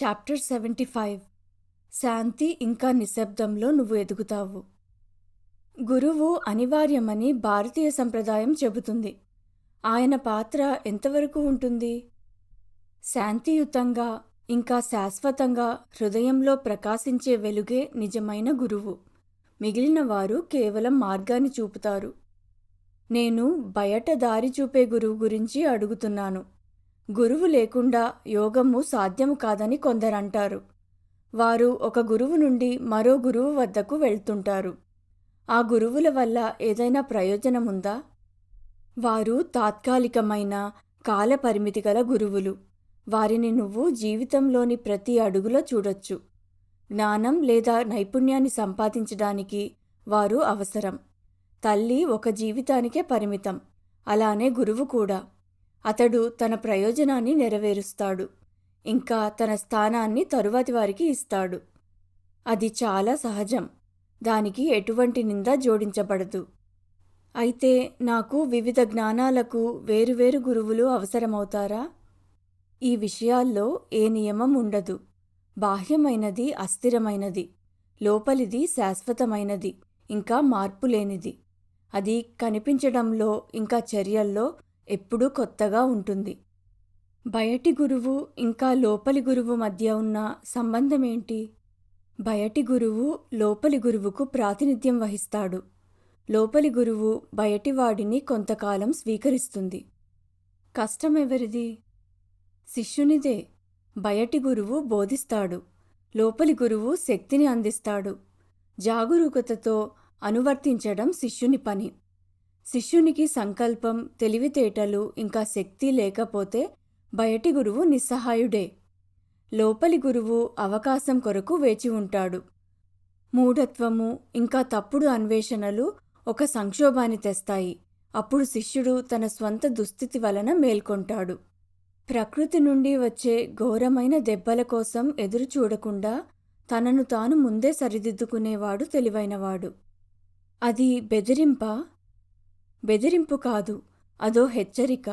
Chapter 75 శాంతి ఇంకా నిశ్శబ్దంలో నువ్వు ఎదుగుతావు. గురువు అనివార్యమని భారతీయ సంప్రదాయం చెబుతుంది. ఆయన పాత్ర ఎంతవరకు ఉంటుంది? శాంతియుతంగా ఇంకా శాశ్వతంగా హృదయంలో ప్రకాశించే వెలుగే నిజమైన గురువు. మిగిలిన వారు కేవలం మార్గాన్ని చూపుతారు. నేను బయట దారి చూపే గురువు గురించి అడుగుతున్నాను. గురువు లేకుండా యోగము సాధ్యము కాదని కొందరంటారు. వారు ఒక గురువు నుండి మరో గురువు వద్దకు వెళ్తుంటారు. ఆ గురువుల వల్ల ఏదైనా ప్రయోజనముందా? వారు తాత్కాలికమైన కాలపరిమితి గల గురువులు. వారిని నువ్వు జీవితంలోని ప్రతి అడుగులో చూడొచ్చు. జ్ఞానం లేదా నైపుణ్యాన్ని సంపాదించడానికి వారు అవసరం. తల్లి ఒక జీవితానికే పరిమితం. అలానే గురువు కూడా. అతడు తన ప్రయోజనాన్ని నెరవేరుస్తాడు. ఇంకా తన స్థానాన్ని తరువాతి వారికి ఇస్తాడు. అది చాలా సహజం. దానికి ఎటువంటి నింద జోడించబడదు. అయితే నాకు వివిధ జ్ఞానాలకు వేరువేరు గురువులు అవసరమవుతారా? ఈ విషయాల్లో ఏ నియమం ఉండదు. బాహ్యమైనది అస్థిరమైనది, లోపలిది శాశ్వతమైనది, ఇంకా మార్పులేనిది. అది కనిపించడంలో ఇంకా చర్యల్లో ఎప్పుడూ కొత్తగా ఉంటుంది. బయటి గురువు ఇంకా లోపలి గురువు మధ్య ఉన్న సంబంధమేంటి? బయటి గురువు లోపలి గురువుకు ప్రాతినిధ్యం వహిస్తాడు. లోపలి గురువు బయటివాడిని కొంతకాలం స్వీకరిస్తుంది. కష్టమెవరిది? శిష్యునిదే. బయటి గురువు బోధిస్తాడు. లోపలి గురువు శక్తిని అందిస్తాడు. జాగరూకతతో అనువర్తించడం శిష్యుని పని. శిష్యునికి సంకల్పం, తెలివితేటలు ఇంకా శక్తి లేకపోతే బయటి గురువు నిస్సహాయుడే. లోపలి గురువు అవకాశం కొరకు వేచి ఉంటాడు. మూఢత్వము ఇంకా తప్పుడు అన్వేషణలు ఒక సంక్షోభాన్ని తెస్తాయి. అప్పుడు శిష్యుడు తన స్వంత దుస్థితి వలన మేల్కొంటాడు. ప్రకృతి నుండి వచ్చే ఘోరమైన దెబ్బల కోసం ఎదురు చూడకుండా తనను తాను ముందే సరిదిద్దుకునేవాడు తెలివైనవాడు. అది బెదిరింపా? బెదిరింపు కాదు, అదో హెచ్చరిక.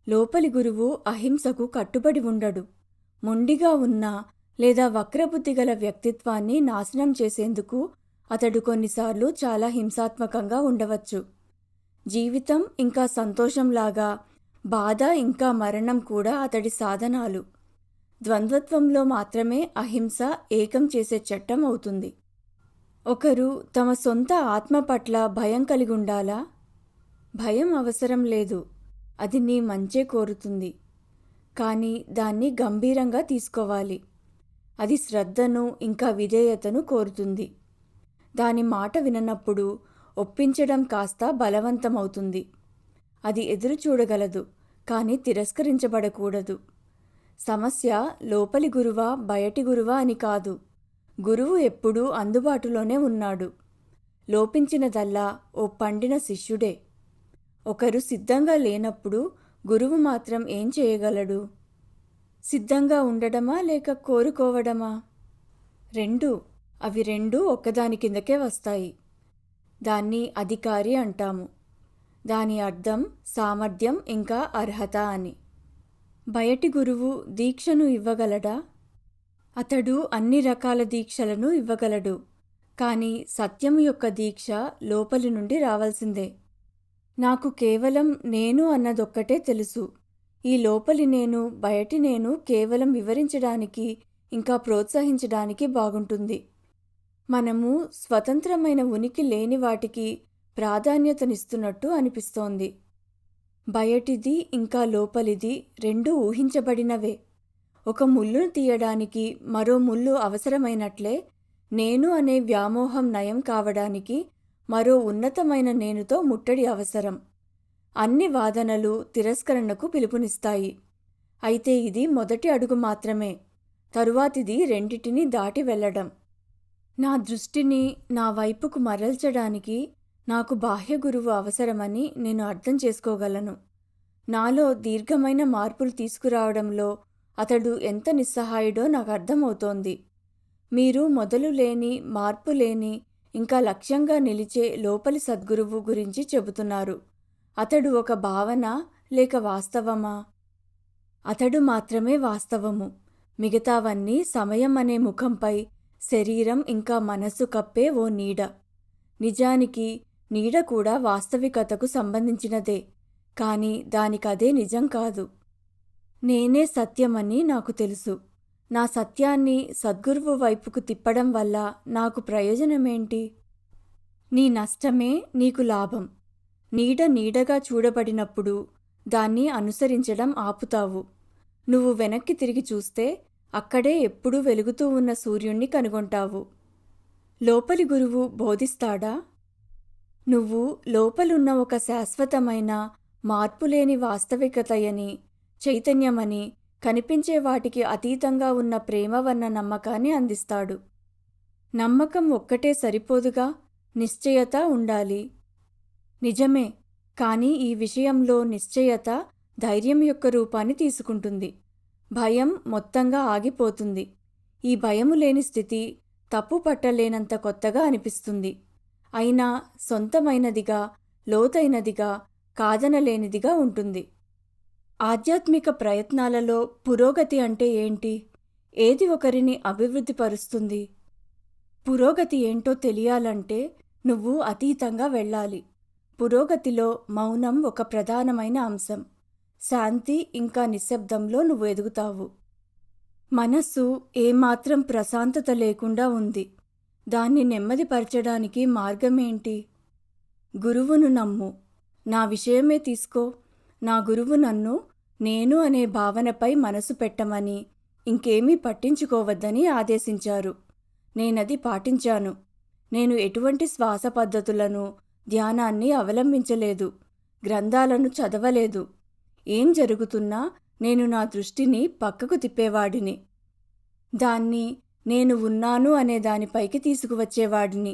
లోపలి గురువు అహింసకు కట్టుబడి ఉండడు. మొండిగా ఉన్న లేదా వక్రబుద్ధి గల వ్యక్తిత్వాన్ని నాశనం చేసేందుకు అతడు కొన్నిసార్లు చాలా హింసాత్మకంగా ఉండవచ్చు. జీవితం ఇంకా సంతోషంలాగా బాధ ఇంకా మరణం కూడా అతడి సాధనాలు. ద్వంద్వత్వంలో మాత్రమే అహింస ఏకం చేసే చట్టం అవుతుంది. ఒకరు తమ సొంత ఆత్మ పట్ల భయం కలిగి ఉండాలా? భయం అవసరం లేదు. అది నీ మంచే కోరుతుంది. కానీ దాన్ని గంభీరంగా తీసుకోవాలి. అది శ్రద్ధను ఇంకా విధేయతను కోరుతుంది. దాని మాట విననప్పుడు ఒప్పించడం కాస్త బలవంతమవుతుంది. అది ఎదురు చూడగలదు, కానీ తిరస్కరించబడకూడదు. సమస్య లోపలి గురువా బయటి గురువా అని కాదు. గురువు ఎప్పుడూ అందుబాటులోనే ఉన్నాడు. లోపించినదల్లా ఓ పండిన శిష్యుడే. ఒకరు సిద్ధంగా లేనప్పుడు గురువు మాత్రం ఏం చేయగలడు? సిద్ధంగా ఉండడమా లేక కోరుకోవడమా? రెండూ. అవి రెండూ ఒక్కదాని కిందకే వస్తాయి. దాన్ని అధికారి అంటాము. దాని అర్థం సామర్థ్యం ఇంకా అర్హత అని. బయటి గురువు దీక్షను ఇవ్వగలడా? అతడు అన్ని రకాల దీక్షలను ఇవ్వగలడు. కానీ సత్యం యొక్క దీక్ష లోపలి నుండి రావాల్సిందే. నాకు కేవలం నేను అన్నదొక్కటే తెలుసు. ఈ లోపలి నేను బయటి నేను కేవలం వివరించడానికి ఇంకా ప్రోత్సహించడానికి బాగుంటుంది. మనము స్వతంత్రమైన ఉనికి లేని వాటికి ప్రాధాన్యతనిస్తున్నట్టు అనిపిస్తోంది. బయటిది ఇంకా లోపలిది రెండూ ఊహించబడినవే. ఒక ముల్లును తీయడానికి మరో ముల్లు అవసరమైనట్లే నేను అనే వ్యామోహం నయం కావడానికి మరో ఉన్నతమైన నేనుతో ముట్టడి అవసరం. అన్ని వాదనలు తిరస్కరణకు పిలుపునిస్తాయి. అయితే ఇది మొదటి అడుగు మాత్రమే. తరువాతిది రెండిటిని దాటి వెళ్ళడం. నా దృష్టిని నా వైపుకు మరల్చడానికి నాకు బాహ్య గురువు అవసరమని నేను అర్థం చేసుకోగలను. నాలో దీర్ఘమైన మార్పులు తీసుకురావడంలో అతడు ఎంత నిస్సహాయుడో నాకు అర్థమవుతోంది. మీరు మొదలు లేని, మార్పు లేని, ఇంకా లక్ష్యంగా నిలిచే లోపలి సద్గురువు గురించి చెబుతున్నారు. అతడు ఒక భావన లేక వాస్తవమా? అతడు మాత్రమే వాస్తవము. మిగతావన్నీ సమయం అనే ముఖంపై శరీరం ఇంకా మనస్సు కప్పే ఓ నీడ. నిజానికి నీడ కూడా వాస్తవికతకు సంబంధించినదే, కాని దానికదే నిజం కాదు. నేనే సత్యమని నాకు తెలుసు. నా సత్యాన్ని సద్గురువు వైపుకు తిప్పడం వల్ల నాకు ప్రయోజనమేంటి? నీ నష్టమే నీకు లాభం. నీడ నీడగా చూడబడినప్పుడు దాన్ని అనుసరించడం ఆపుతావు. నువ్వు వెనక్కి తిరిగి చూస్తే అక్కడే ఎప్పుడూ వెలుగుతూ ఉన్న సూర్యుణ్ణి కనుగొంటావు. లోపలి గురువు బోధిస్తాడా? నువ్వు లోపలున్న ఒక శాశ్వతమైన మార్పులేని వాస్తవికతయని, చైతన్యమని, కనిపించే వాటికి అతీతంగా ఉన్న ప్రేమవన్న నమ్మకాన్ని అందిస్తాడు. నమ్మకం ఒక్కటే సరిపోదుగా, నిశ్చయత ఉండాలి. నిజమే, కానీ ఈ విషయంలో నిశ్చయత ధైర్యం యొక్క రూపాన్ని తీసుకుంటుంది. భయం మొత్తంగా ఆగిపోతుంది. ఈ భయము లేని స్థితి తప్పు పట్టలేనంత కొత్తగా అనిపిస్తుంది. అయినా సొంతమైనదిగా, లోతైనదిగా, కాదనలేనిదిగా ఉంటుంది. ఆధ్యాత్మిక ప్రయత్నాలలో పురోగతి అంటే ఏంటి? ఏది ఒకరిని అభివృద్ధిపరుస్తుంది? పురోగతి ఏంటో తెలియాలంటే నువ్వు అతీతంగా వెళ్ళాలి. పురోగతిలో మౌనం ఒక ప్రధానమైన అంశం. శాంతి ఇంకా నిశ్శబ్దంలో నువ్వు ఎదుగుతావు. మనస్సు ఏమాత్రం ప్రశాంతత లేకుండా ఉంది. దాన్ని నెమ్మదిపరచడానికి మార్గమేంటి? గురువును నమ్ము. నా విషయమే తీసుకో. నా గురువు నన్ను నేను అనే భావనపై మనసు పెట్టమని, ఇంకేమీ పట్టించుకోవద్దని ఆదేశించారు. నేనది పాటించాను. నేను ఎటువంటి శ్వాస పద్ధతులను, ధ్యానాన్ని అవలంబించలేదు. గ్రంథాలను చదవలేదు. ఏం జరుగుతున్నా నేను నా దృష్టిని పక్కకు తిప్పేవాడిని. దాన్ని నేను ఉన్నాను అనే దానిపైకి తీసుకువచ్చేవాడిని.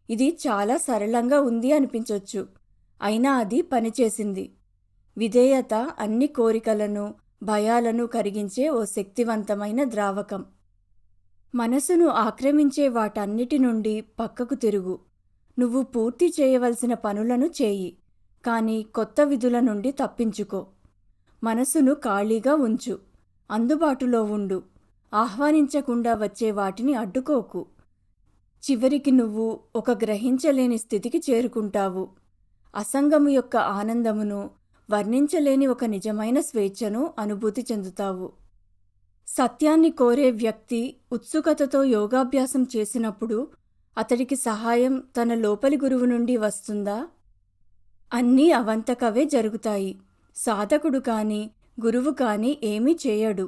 ఇది చాలా సరళంగా ఉంది అనిపించొచ్చు. అయినా అది పనిచేసింది. విధేయత అన్ని కోరికలను, భయాలను కరిగించే ఓ శక్తివంతమైన ద్రావకం. మనసును ఆక్రమించే వాటన్నిటి నుండి పక్కకు తిరుగు. నువ్వు పూర్తి చేయవలసిన పనులను చేయి, కానీ కొత్త విధుల నుండి తప్పించుకో. మనసును ఖాళీగా ఉంచు. అందుబాటులో ఉండు. ఆహ్వానించకుండా వచ్చే వాటిని అడ్డుకోకు. చివరికి నువ్వు ఒక గ్రహించలేని స్థితికి చేరుకుంటావు. అసంగము యొక్క ఆనందమును, వర్ణించలేని ఒక నిజమైన స్వేచ్ఛను అనుభూతి చెందుతావు. సత్యాన్ని కోరే వ్యక్తి ఉత్సుకతతో యోగాభ్యాసం చేసినప్పుడు అతడికి సహాయం తన లోపలి గురువు నుండి వస్తుందా? అన్నీ అవంతకవే జరుగుతాయి. సాధకుడు కాని, గురువు కాని ఏమీ చేయడు.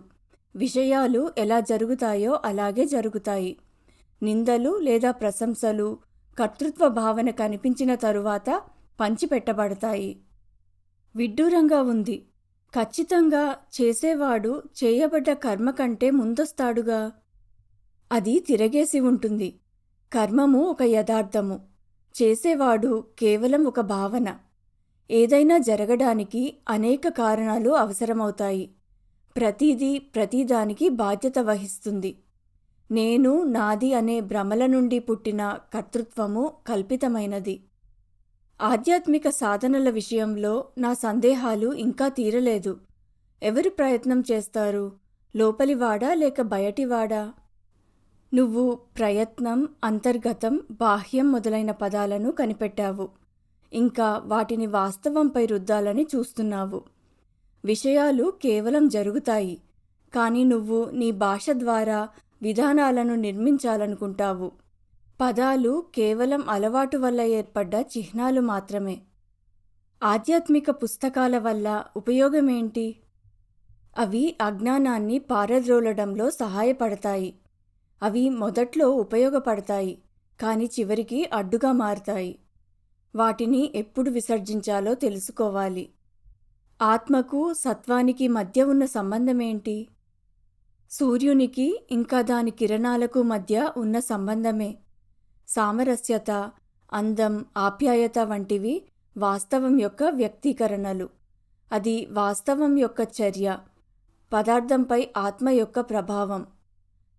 విషయాలు ఎలా జరుగుతాయో అలాగే జరుగుతాయి. నిందలు లేదా ప్రశంసలు కర్తృత్వ భావన కనిపించిన తరువాత పంచిపెట్టబడతాయి. విడ్డూరంగా ఉంది. ఖచ్చితంగా చేసేవాడు చేయబడ్డ కర్మ కంటే ముందొస్తాడుగా. అది తిరగేసి ఉంటుంది. కర్మము ఒక యథార్థము, చేసేవాడు కేవలం ఒక భావన. ఏదైనా జరగడానికి అనేక కారణాలు అవసరమవుతాయి. ప్రతిదీ ప్రతిదానికి బాధ్యత వహిస్తుంది. నేను, నాది అనే భ్రమల నుండి పుట్టిన కర్తృత్వము కల్పితమైనది. ఆధ్యాత్మిక సాధనల విషయంలో నా సందేహాలు ఇంకా తీరలేదు. ఎవరు ప్రయత్నం చేస్తారు? లోపలివాడా లేక బయటివాడా? నువ్వు ప్రయత్నం, అంతర్గతం, బాహ్యం మొదలైన పదాలను కనిపెట్టావు. ఇంకా వాటిని వాస్తవంపై రుద్దాలని చూస్తున్నావు. విషయాలు కేవలం జరుగుతాయి, కానీ నువ్వు నీ భాష ద్వారా విధానాలను నిర్మించాలనుకుంటావు. పదాలు కేవలం అలవాటు వల్ల ఏర్పడ్డ చిహ్నాలు మాత్రమే. ఆధ్యాత్మిక పుస్తకాల వల్ల ఉపయోగమేంటి? అవి అజ్ఞానాన్ని పారద్రోలడంలో సహాయపడతాయి. అవి మొదట్లో ఉపయోగపడతాయి, కానీ చివరికి అడ్డుగా మారతాయి. వాటిని ఎప్పుడు విసర్జించాలో తెలుసుకోవాలి. ఆత్మకు, సత్వానికి మధ్య ఉన్న సంబంధమేంటి? సూర్యునికి ఇంకా దాని కిరణాలకు మధ్య ఉన్న సంబంధమే. సామరస్యత, అందం, ఆప్యాయత వంటివి వాస్తవం యొక్క వ్యక్తీకరణలు. అది వాస్తవం యొక్క చర్య, పదార్థంపై ఆత్మ యొక్క ప్రభావం.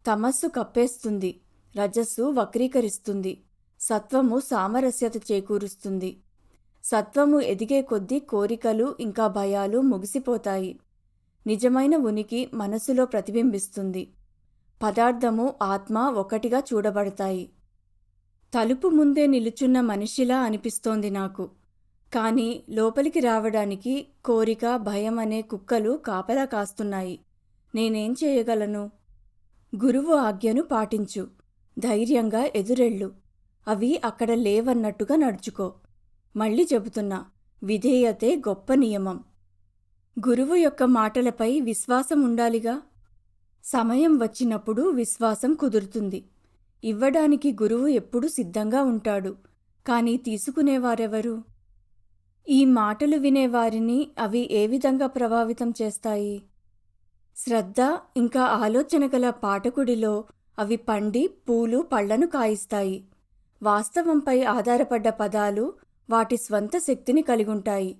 తమస్సు కప్పేస్తుంది, రజస్సు వక్రీకరిస్తుంది, సత్వము సామరస్యత చేకూరుస్తుంది. సత్వము ఎదిగే కొద్దీ కోరికలు ఇంకా భయాలు ముగిసిపోతాయి. నిజమైన ఉనికి మనసులో ప్రతిబింబిస్తుంది. పదార్థము, ఆత్మ ఒకటిగా చూడబడతాయి. తలుపు ముందే నిలుచున్న మనిషిలా అనిపిస్తోంది నాకు. కానీ లోపలికి రావడానికి కోరిక, భయం అనే కుక్కలు కాపలా కాస్తున్నాయి. నేనేం చేయగలను? గురువు ఆజ్ఞను పాటించు. ధైర్యంగా ఎదురెళ్ళు. అవి అక్కడ లేవన్నట్టుగా నడుచుకో. మళ్ళీ చెబుతున్నా, విధేయతే గొప్ప నియమం. గురువు యొక్క మాటలపై విశ్వాసం ఉండాలిగా. సమయం వచ్చినప్పుడు విశ్వాసం కుదురుతుంది. ఇవ్వడానికి గురువు ఎప్పుడూ సిద్ధంగా ఉంటాడు. కానీ తీసుకునేవారెవరు? ఈ మాటలు వినేవారిని అవి ఏ విధంగా ప్రభావితం చేస్తాయి? శ్రద్ధ ఇంకా ఆలోచన గల పాఠకుడిలో అవి పండి పూలు పళ్లను కాయిస్తాయి. వాస్తవంపై ఆధారపడ్డ పదాలు వాటి స్వంత శక్తిని కలిగుంటాయి.